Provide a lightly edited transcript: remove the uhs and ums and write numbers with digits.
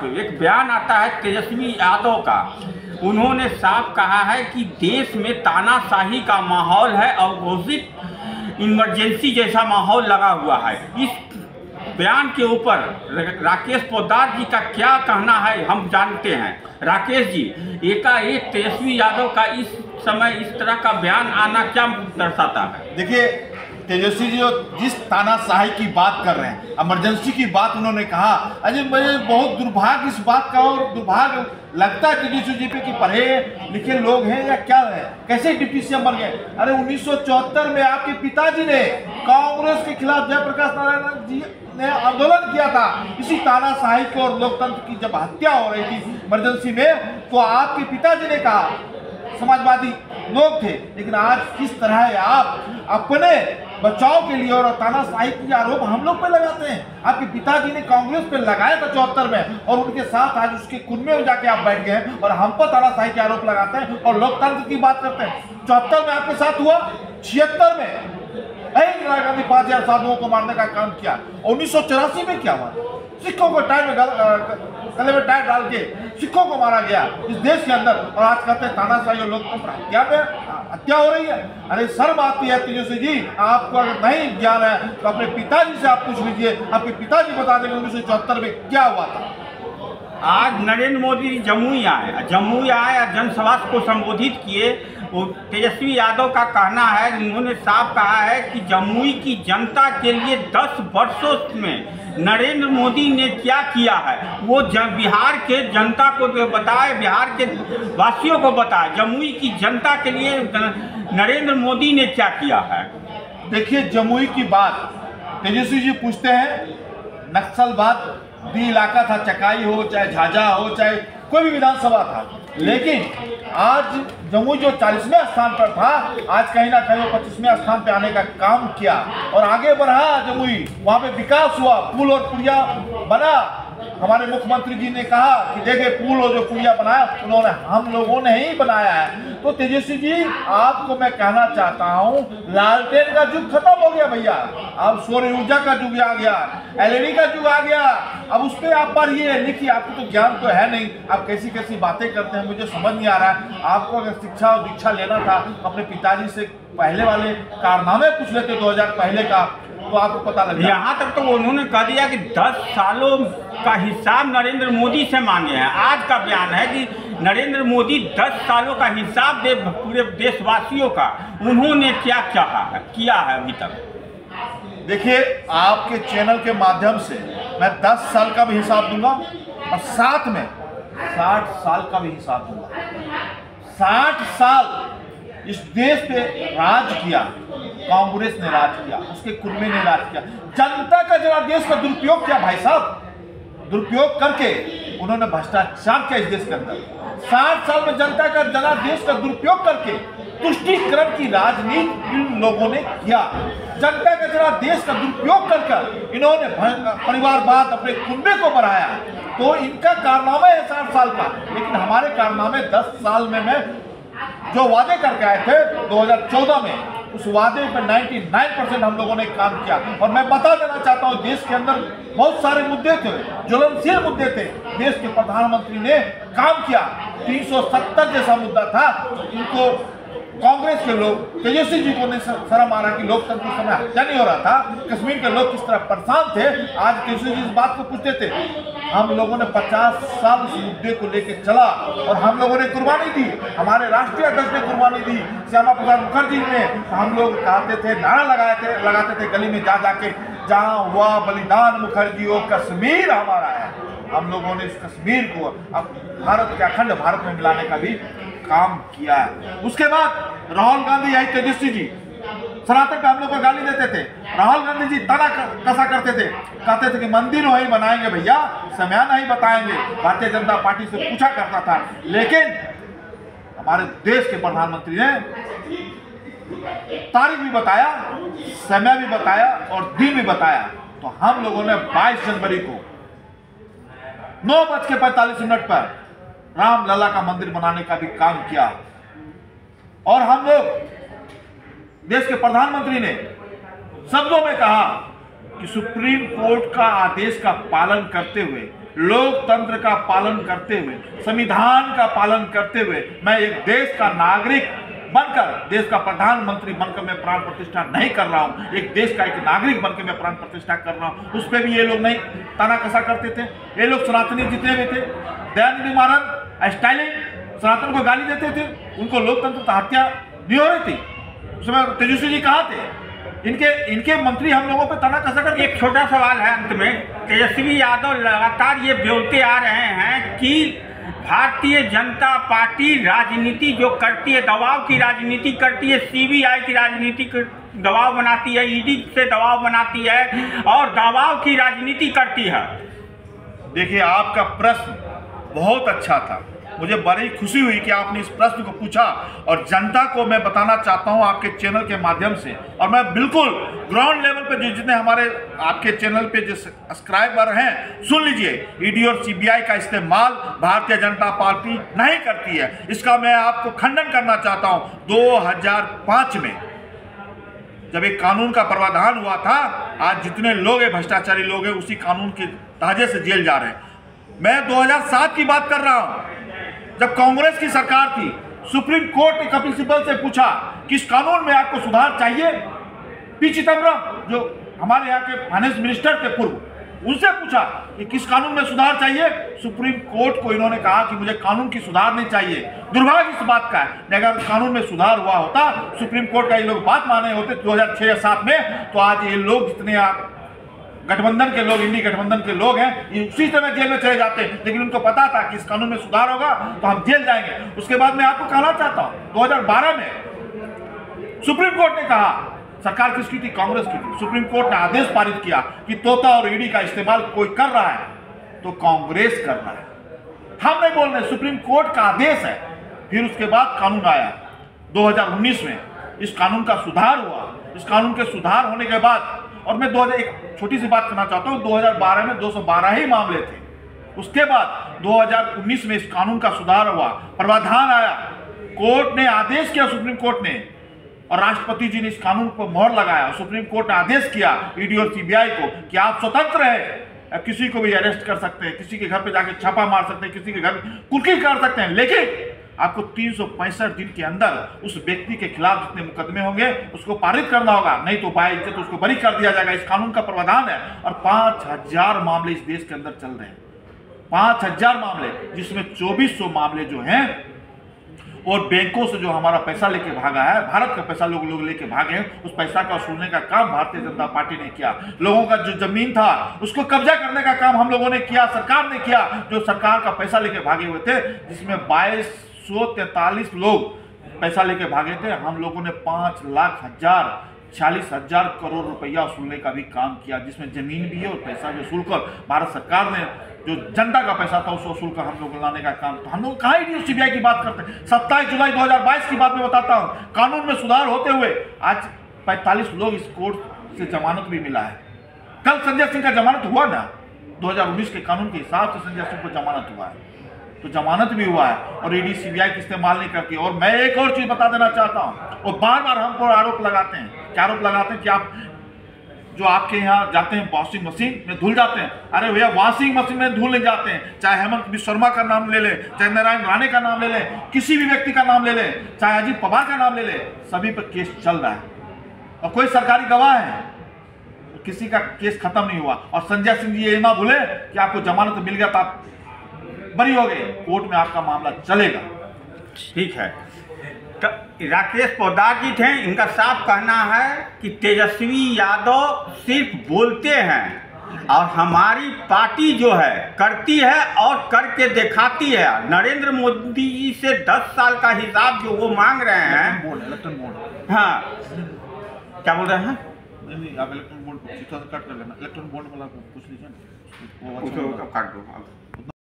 एक बयान आता है तेजस्वी यादव का। उन्होंने साफ कहा है कि देश में तानाशाही का माहौल है और घोषित इमरजेंसी जैसा माहौल लगा हुआ है। इस बयान के ऊपर राकेश पोद्दार जी का क्या कहना है हम जानते हैं। राकेश जी, एकाएक तेजस्वी यादव का इस समय इस तरह का बयान आना क्या दर्शाता है? देखिए, तेजस्वी जी जिस तानाशाही की बात कर रहे हैं, इमरजेंसी की बात उन्होंने कहा, अजय मुझे बहुत दुर्भाग्य इस बात का और दुर्भाग्य लगता है तेजस्वी जी पे कि पढ़े लिखे लोग हैं या क्या है, कैसे डिप्टी सीएम बन गए। अरे 1974 में आपके पिताजी ने कांग्रेस के खिलाफ जयप्रकाश नारायण जी ने आंदोलन किया था इसी तानाशाही की और लोकतंत्र की जब हत्या हो रही थी इमरजेंसी में, तो आपके पिताजी ने कहा समाजवादी लोग थे। लेकिन आज किस तरह है आप अपने बचाव के लिए और तानाशाही के आरोप हम लोग पे लगाते हैं। आपके पिताजी ने कांग्रेस पे लगाया था 74 में और उनके साथ आज उसके कुनबे में जाके आप बैठ गए और हम पर तानाशाही के आरोप लगाते हैं और लोकतंत्र की बात करते हैं। 74 में आपके साथ हुआ, 76 में इंदिरा गांधी 5000 साधुओं को मारने का काम किया। 1984 में क्या हुआ, सिखों को गले में टायर डाल के सिखों को मारा गया इस देश के अंदर, और आज कहते हैं तानाशाही और लोकतंत्र हत्या हो रही है। अरे शर्म आती है तेजस्वी जी, आपको अगर नहीं ज्ञान है तो अपने पिताजी से आप पूछ लीजिए, आपके पिताजी बता देंगे 1974 में क्या हुआ था। आज नरेंद्र मोदी जमुई आए और जनसभा को संबोधित किए। तेजस्वी यादव का कहना है, उन्होंने साफ कहा है कि जमुई की जनता के लिए 10 वर्षों में नरेंद्र मोदी ने क्या किया है वो बिहार के जनता को बताए, बिहार के वासियों को बताए। जमुई की जनता के लिए नरेंद्र मोदी ने क्या किया है। देखिए, जमुई की बात तेजस्वी जी पूछते हैं, नक्सलवाद भी इलाका था, चकाई हो चाहे झाझा हो चाहे कोई भी विधानसभा था, लेकिन आज जमुई जो 40वें स्थान पर था, आज कहीं ना कहीं वो 25वें स्थान पे आने का काम किया और आगे बढ़ा जमुई। वहाँ पे विकास हुआ, पुल और पुलिया बना। हमारे मुख्यमंत्री जी ने कहा कि देखिए पुल और जो पुलिया बनाया उन्होंने हम लोगों ने ही बनाया है। तो तेजस्वी जी, आपको मैं कहना चाहता हूँ, लालटेन का युग खत्म हो गया भैया, अब सौर ऊर्जा का युग आ गया, एलईडी का युग आ गया। अब उस पर आप पढ़िए लिखिए, आपको तो ज्ञान तो है नहीं, आप कैसी कैसी बातें करते हैं मुझे समझ नहीं आ रहा है। आपको अगर शिक्षा और दीक्षा लेना था अपने पिताजी से पहले वाले कारनामे पूछ लेते 2000 पहले का, तो आपको पता लग जाए। यहाँ तक तो उन्होंने कह दिया कि 10 सालों का हिसाब नरेंद्र मोदी से मांगे हैं। आज का बयान है कि नरेंद्र मोदी 10 सालों का हिसाब दे पूरे देशवासियों का। उन्होंने क्या किया है अभी तक। देखिए, आपके चैनल के माध्यम से मैं 10 साल का भी हिसाब दूंगा और साथ में 60 साल का भी हिसाब दूंगा। 60 साल इस देश पे राज किया, कांग्रेस ने राज किया, उसके कुनबे ने राज किया। जनता का जरा देश का दुरुपयोग किया भाई साहब, दुरुपयोग करके उन्होंने भ्रष्टाचार किया इस देश के अंदर। 60 साल में जनता का जरा देश का दुरुपयोग करके तुष्टीकरण की राजनीति इन लोगों ने किया। जनता का जरा देश का दुरुपयोग कर इन्होंने परिवारवाद अपने कुनबे को बढ़ाया। तो इनका कारनामा है 60 साल का, लेकिन हमारे कारनामे 10 साल में मैं जो वादे करके आए थे 2014 में, उस वादे पर 99% हम लोगों ने काम किया। और मैं बता देना चाहता हूँ, देश के अंदर बहुत सारे मुद्दे थे, ज्वलनशील मुद्दे थे, देश के प्रधानमंत्री ने काम किया। 370 जैसा मुद्दा था, इनको कांग्रेस के लोग तेजस्वी जी को ने शर्म आ रहा कि लोकतंत्र समय हत्या नहीं हो रहा था, कश्मीर के लोग किस तरह परेशान थे। आज तेजस्वी जी इस बात को पूछते थे। हम लोगों ने 50 साल उस मुद्दे को लेकर चला और हम लोगों ने कुर्बानी दी, हमारे राष्ट्रीय अध्यक्ष ने कुर्बानी दी, श्यामा प्रसाद मुखर्जी ने। हम लोग कहते थे, नारा लगाते थे गली में जा जाके, जहाँ हुआ बलिदान मुखर्जी हो, कश्मीर हमारा है। हम लोगों ने इस कश्मीर को अब भारत के अखंड भारत में मिलाने का भी काम किया है। उसके बाद राहुल गांधी यही तेजस्वी जी सनातन पे हम लोग को गाली देते थे। राहुल गांधी जी तना कसा करते थे, कहते थे कि मंदिर वही बनाएंगे भैया, समय नहीं बताएंगे। भारतीय जनता पार्टी से पूछा करता था, लेकिन हमारे देश के प्रधानमंत्री ने तारीख भी बताया, समय भी बताया और दिन भी बताया। तो हम लोगों ने 22 जनवरी को 9:45 पर रामलला का मंदिर बनाने का भी काम किया। और हम लोग, देश के प्रधानमंत्री ने शब्दों में कहा कि सुप्रीम कोर्ट का आदेश का पालन करते हुए लोकतंत्र का पालन करते हुए, संविधान का पालन करते हुए मैं एक देश का नागरिक बनकर, देश का प्रधानमंत्री बनकर मैं प्राण प्रतिष्ठा नहीं कर रहा हूं, एक देश का एक नागरिक बनकर मैं प्राण प्रतिष्ठा कर रहा हूं। उस पर भी ये लोग नहीं ताना कसा करते थे। ये लोग सनातनी जितने भी थे, दयानिधि मारन, स्टालिन सनातन को गाली देते थे, उनको लोकतंत्र हत्या नहीं हो रही थी। उस समय तेजस्वी जी कहाँ थे? इनके मंत्री हम लोगों पे ताना कसा करते। एक छोटा सवाल है अंत में, तेजस्वी यादव लगातार ये बोलते आ रहे हैं कि भारतीय जनता पार्टी राजनीति जो करती है, दबाव की राजनीति करती है, सीबीआई की राजनीति दबाव बनाती है, ईडी से दबाव बनाती है और दबाव की राजनीति करती है। देखिए, आपका प्रश्न बहुत अच्छा था, मुझे बड़ी खुशी हुई कि आपने इस प्रश्न को पूछा और जनता को मैं बताना चाहता हूं आपके चैनल के माध्यम से, और मैं बिल्कुल ग्राउंड लेवल पे जितने हमारे आपके चैनल पे जो सब्सक्राइबर हैं, सुन लीजिए, ईडी और सीबीआई का इस्तेमाल भारतीय जनता पार्टी नहीं करती है। इसका मैं आपको खंडन करना चाहता हूं। 2005 में जब एक कानून का प्रावधान हुआ था, आज जितने लोग हैं भ्रष्टाचारी लोग हैं उसी कानून के तहजे से जेल जा रहे हैं। मैं 2007 की बात कर रहा हूं, जब कांग्रेस की सरकार थी, सुप्रीम कोर्ट ने कपिल सिब्बल से पूछा कि इस कानून में आपको सुधार चाहिए। पी चिदम्बरम जो हमारे यहाँ के फाइनेंस मिनिस्टर थे पूर्व, उनसे पूछा कि किस कानून में सुधार चाहिए। सुप्रीम कोर्ट को इन्होंने कहा कि मुझे कानून की सुधार नहीं चाहिए। दुर्भाग्य इस बात का है, अगर कानून में सुधार हुआ होता, सुप्रीम कोर्ट का ये लोग बात माने होते 2006 या 2007 में, तो आज ये लोग जितने गठबंधन के लोग, इंडी गठबंधन के लोग हैं, ये उसी समय जेल में चले जाते हैं। लेकिन उनको पता था कि इस कानून में सुधार होगा तो हम जेल जाएंगे। उसके बाद मैं आपको कहना चाहता हूं, 2012 में सुप्रीम कोर्ट ने कहा, सरकार किसकी थी? कांग्रेस की थी। सुप्रीम कोर्ट ने आदेश पारित किया कि तोता और ईडी का इस्तेमाल कोई कर रहा है तो कांग्रेस कर रहा है, हम नहीं बोल रहे, सुप्रीम कोर्ट का आदेश है। फिर उसके बाद कानून आया 2019 में, इस कानून का सुधार हुआ। इस कानून के सुधार होने के बाद, और मैं 2000 एक छोटी सी बात करना चाहता हूं, 2012 में 212 ही मामले थे। उसके बाद 2019 में इस कानून का सुधार हुआ, प्रावधान आया, कोर्ट ने आदेश किया, सुप्रीम कोर्ट ने, और राष्ट्रपति जी ने इस कानून पर मोहर लगाया। सुप्रीम कोर्ट ने आदेश किया ईडी और सीबीआई को कि आप स्वतंत्र हैं, किसी को भी अरेस्ट कर सकते हैं, किसी के घर पे जाके छापा मार सकते हैं, किसी के घर कुर्की कर सकते हैं, लेकिन आपको 365 दिन के अंदर उस व्यक्ति के खिलाफ जितने मुकदमे होंगे उसको पारित करना होगा, नहीं तो बाइज्जत तो उसको बरी कर दिया जाएगा। इस कानून का प्रावधान है। और 5000 मामले इस देश के अंदर चल रहे हैं, 5000 मामले, जिसमें 2400 मामले जो हैं और बैंकों से जो हमारा पैसा लेके भागा है, भारत का पैसा लोग लेके भागे हैं, उस पैसा का वसूलने का काम भारतीय जनता पार्टी ने किया। लोगों का जो जमीन था उसको कब्जा करने का काम हम लोगों ने किया, सरकार ने किया, जो सरकार का पैसा लेके भागे हुए थे, जिसमें 2243 लोग पैसा लेके भागे थे। हम लोगों ने 5,46,000 करोड़ रुपया वसूलने का भी काम किया, जिसमें जमीन भी है और पैसा भी वसूल कर भारत सरकार ने जो जनता का पैसा था उसको वसूल कर हम लोग लाने का काम। तो हम लोग कहाँ ईडी सीबीआई की बात करते हैं। 27 जुलाई 2022 की बात मैं बताता हूँ, कानून में सुधार होते हुए आज 45 लोग इस कोर्ट से जमानत भी मिला है। कल संजय सिंह का जमानत हुआ ना, 2019 के कानून के हिसाब से संजय सिंह को जमानत हुआ है, तो जमानत भी हुआ है और ईडी सीबीआई का इस्तेमाल नहीं करती। और मैं एक और चीज बता देना चाहता हूँ, और बार बार हम पर आरोप लगाते हैं, क्या आरोप लगाते हैं कि आप जो आपके यहाँ जाते हैं वॉशिंग मशीन में धुल जाते हैं। अरे भैया, वॉशिंग मशीन में धुल नहीं जाते हैं। चाहे हेमंत बिस्वा शर्मा का नाम ले लें, चाहे नारायण राणे का नाम ले लें, किसी भी व्यक्ति का नाम ले लें, चाहे अजीत पवार का नाम ले लें, सभी पर केस चल रहा है और कोई सरकारी गवाह है, किसी का केस खत्म नहीं हुआ। और संजय सिंह जी ये ना भूले कि आपको जमानत मिल गया तो आप बरी हो गए, कोर्ट में आपका मामला चलेगा। ठीक है, तो राकेश पोद्दार जी थे, इनका साफ कहना है कि तेजस्वी यादव सिर्फ बोलते हैं और हमारी पार्टी जो है करती है और करके दिखाती है। नरेंद्र मोदी जी से 10 साल का हिसाब जो वो मांग रहे हैं, इलेक्ट्रॉन बोर्ड, हाँ क्या बोल रहे हैं? नहीं, आप इलेक्ट्रॉन बोर्ड कट कर लेना, इलेक्ट्रॉन बोर्ड वाला पूछ लीजिए, काट दो।